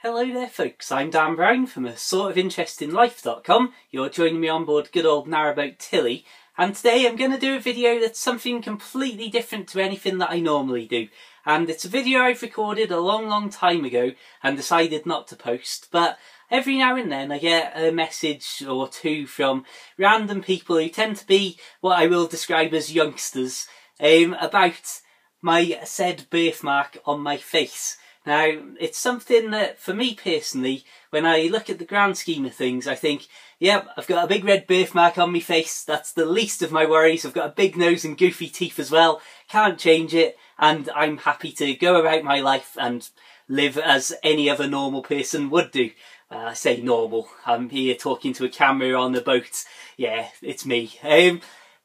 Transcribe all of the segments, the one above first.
Hello there folks, I'm Dan Brown from asortofinterestinlife.com. You're joining me on board good old narrowboat Tilly, and today I'm going to do a video that's something completely different to anything that I normally do. And it's a video I've recorded a long time ago and decided not to post, but every now and then I get a message or two from random people who tend to be what I will describe as youngsters about my said birthmark on my face. Now, it's something that, for me personally, when I look at the grand scheme of things, I think, yep, I've got a big red birthmark on my face, that's the least of my worries. I've got a big nose and goofy teeth as well, can't change it, and I'm happy to go about my life and live as any other normal person would do. I say normal, I'm here talking to a camera on the boat, yeah, it's me.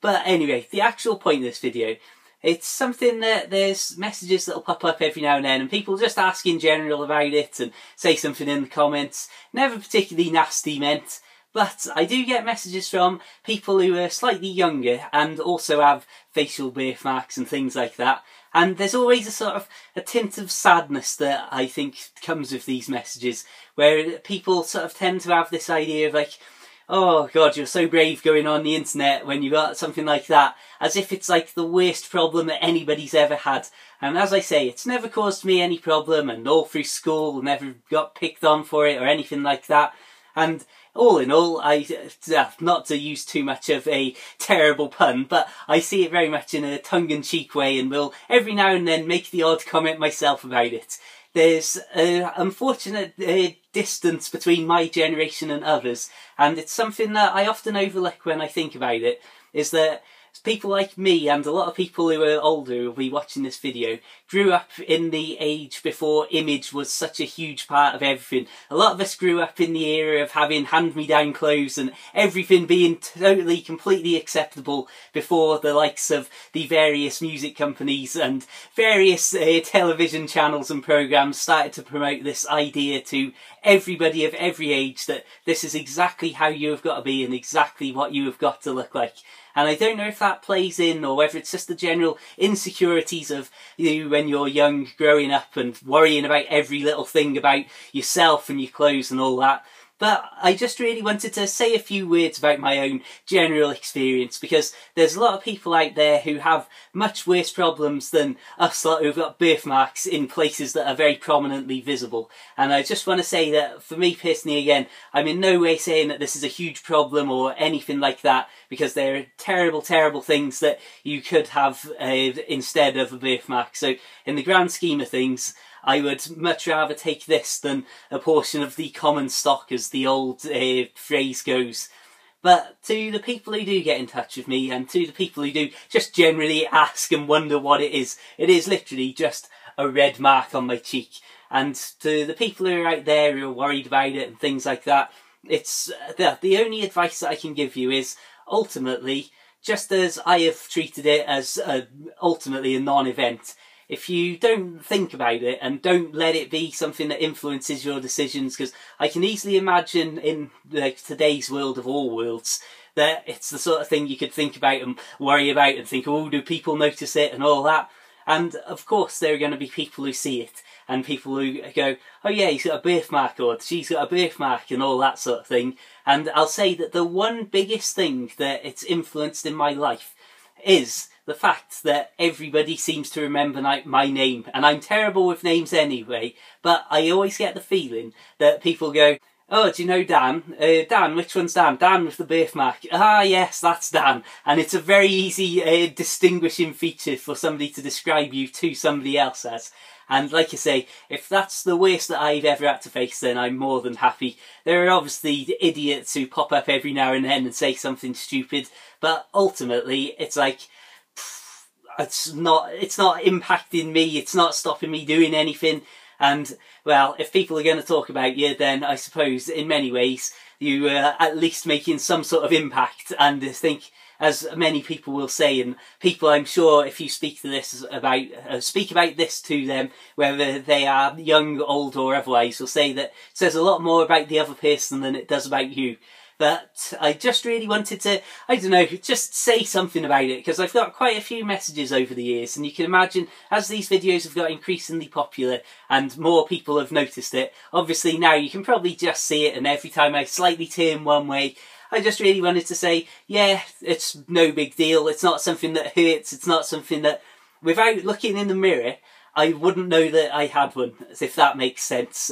But anyway, the actual point of this video, it's something that there's messages that'll pop up every now and then, and people just ask in general about it and say something in the comments. Never particularly nasty meant, but I do get messages from people who are slightly younger and also have facial birthmarks and things like that. And there's always a sort of a tint of sadness that I think comes with these messages, where people sort of tend to have this idea of like, oh God, you're so brave going on the internet when you got something like that, as if it's like the worst problem that anybody's ever had. And as I say, it's never caused me any problem, and all through school never got picked on for it or anything like that. And all in all, not to use too much of a terrible pun, but I see it very much in a tongue-in-cheek way, and will every now and then make the odd comment myself about it. There's an unfortunate distance between my generation and others, and it's something that I often overlook when I think about it, is that people like me and a lot of people who are older who will be watching this video grew up in the age before image was such a huge part of everything. A lot of us grew up in the era of having hand-me-down clothes and everything being totally, completely acceptable before the likes of the various music companies and various television channels and programmes started to promote this idea to everybody of every age that this is exactly how you have got to be and exactly what you have got to look like. And I don't know if that plays in, or whether it's just the general insecurities of you when you're young, growing up and worrying about every little thing about yourself and your clothes and all that. But I just really wanted to say a few words about my own general experience, because there's a lot of people out there who have much worse problems than us lot who've got birthmarks in places that are very prominently visible. And I just want to say that for me personally, again, I'm in no way saying that this is a huge problem or anything like that, because there are terrible things that you could have instead of a birthmark. So in the grand scheme of things, I would much rather take this than a portion of the common stock, as the old phrase goes. But to the people who do get in touch with me, and to the people who do just generally ask and wonder what it is literally just a red mark on my cheek. And to the people who are out there who are worried about it and things like that, it's the only advice that I can give you is, ultimately, just as I have treated it as ultimately a non-event, if you don't think about it and don't let it be something that influences your decisions, because I can easily imagine in like today's world of all worlds that it's the sort of thing you could think about and worry about and think, oh, do people notice it and all that? And of course there are going to be people who see it, and people who go, oh yeah, he's got a birthmark, or she's got a birthmark, and all that sort of thing. And I'll say that the one biggest thing that it's influenced in my life is the fact that everybody seems to remember my name. And I'm terrible with names anyway, but I always get the feeling that people go, oh, do you know Dan? Dan, which one's Dan? Dan with the birthmark. Ah, yes, that's Dan. And it's a very easy distinguishing feature for somebody to describe you to somebody else as. And like I say, if that's the worst that I've ever had to face, then I'm more than happy. There are obviously idiots who pop up every now and then and say something stupid, but ultimately it's like, it's not impacting me, it's not stopping me doing anything. And well, if people are going to talk about you, then I suppose in many ways you are at least making some sort of impact. And I think, as many people will say, and people I'm sure if you speak to this about speak about this to them, whether they are young, old or otherwise, will say that it says a lot more about the other person than it does about you. but I just really wanted to, I don't know, just say something about it, because I've got quite a few messages over the years, and you can imagine as these videos have got increasingly popular and more people have noticed it, obviously now you can probably just see it, and every time I slightly turn one way, I just really wanted to say, yeah, it's no big deal, it's not something that hurts, it's not something that, without looking in the mirror, I wouldn't know that I had one, if that makes sense.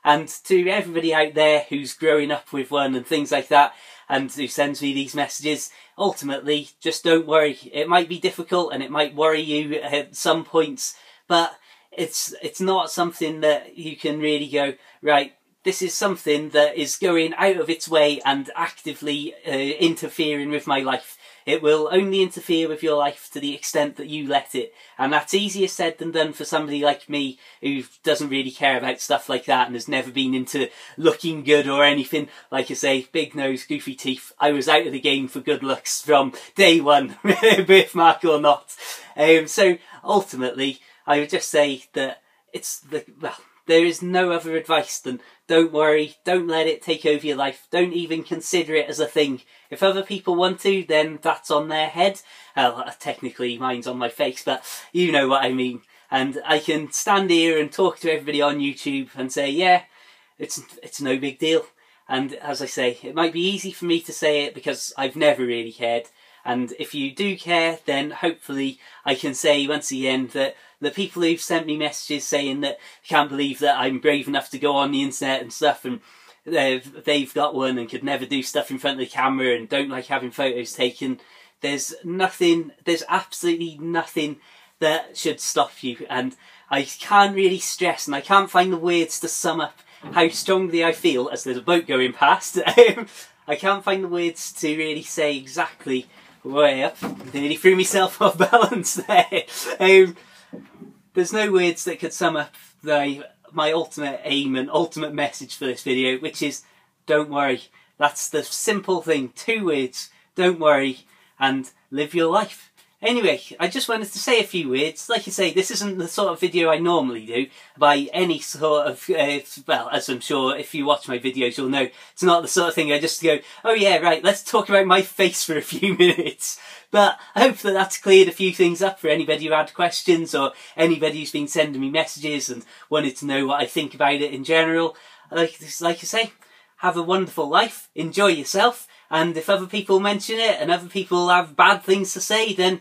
And to everybody out there who's growing up with one and things like that, and who sends me these messages, ultimately, just don't worry. It might be difficult and it might worry you at some points, but it's not something that you can really go, right, this is something that is going out of its way and actively interfering with my life. It will only interfere with your life to the extent that you let it. And that's easier said than done for somebody like me who doesn't really care about stuff like that and has never been into looking good or anything. Like I say, big nose, goofy teeth. I was out of the game for good looks from day one, birthmark or not. So ultimately, I would just say that there is no other advice than don't worry, don't let it take over your life, don't even consider it as a thing. If other people want to, then that's on their head. Technically mine's on my face, but you know what I mean. And I can stand here and talk to everybody on YouTube and say, yeah, it's no big deal. And as I say, it might be easy for me to say it because I've never really cared. And if you do care, then hopefully I can say once again that the people who've sent me messages saying that they can't believe that I'm brave enough to go on the internet and stuff, and they've got one and could never do stuff in front of the camera and don't like having photos taken, there's absolutely nothing that should stop you. And I can't really stress, and I can't find the words to sum up how strongly I feel as there's a boat going past. I can't find the words to really say exactly way up. Nearly threw myself off balance there. There's no words that could sum up my ultimate aim and ultimate message for this video, which is don't worry. That's the simple thing. 2 words. Don't worry and live your life. Anyway, I just wanted to say a few words. Like I say, this isn't the sort of video I normally do by any sort of, well, as I'm sure if you watch my videos you'll know, it's not the sort of thing I just go, oh yeah, right, let's talk about my face for a few minutes. But I hope that that's cleared a few things up for anybody who had questions or anybody who's been sending me messages and wanted to know what I think about it in general. Like I say, have a wonderful life, enjoy yourself, and if other people mention it and other people have bad things to say, then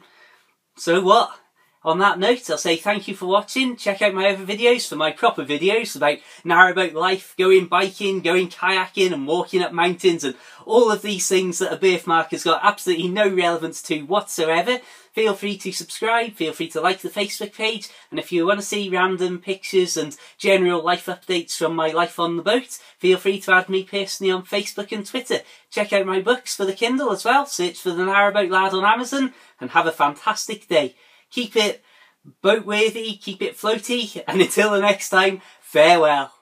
so what? On that note, I'll say thank you for watching. Check out my other videos for my proper videos about narrowboat life, going biking, going kayaking and walking up mountains and all of these things that a birthmark has got absolutely no relevance to whatsoever. Feel free to subscribe, feel free to like the Facebook page, and if you want to see random pictures and general life updates from my life on the boat, feel free to add me personally on Facebook and Twitter. Check out my books for the Kindle as well, search for The Narrowboat Lad on Amazon, and have a fantastic day. Keep it boat-worthy, keep it floaty, and until the next time, farewell.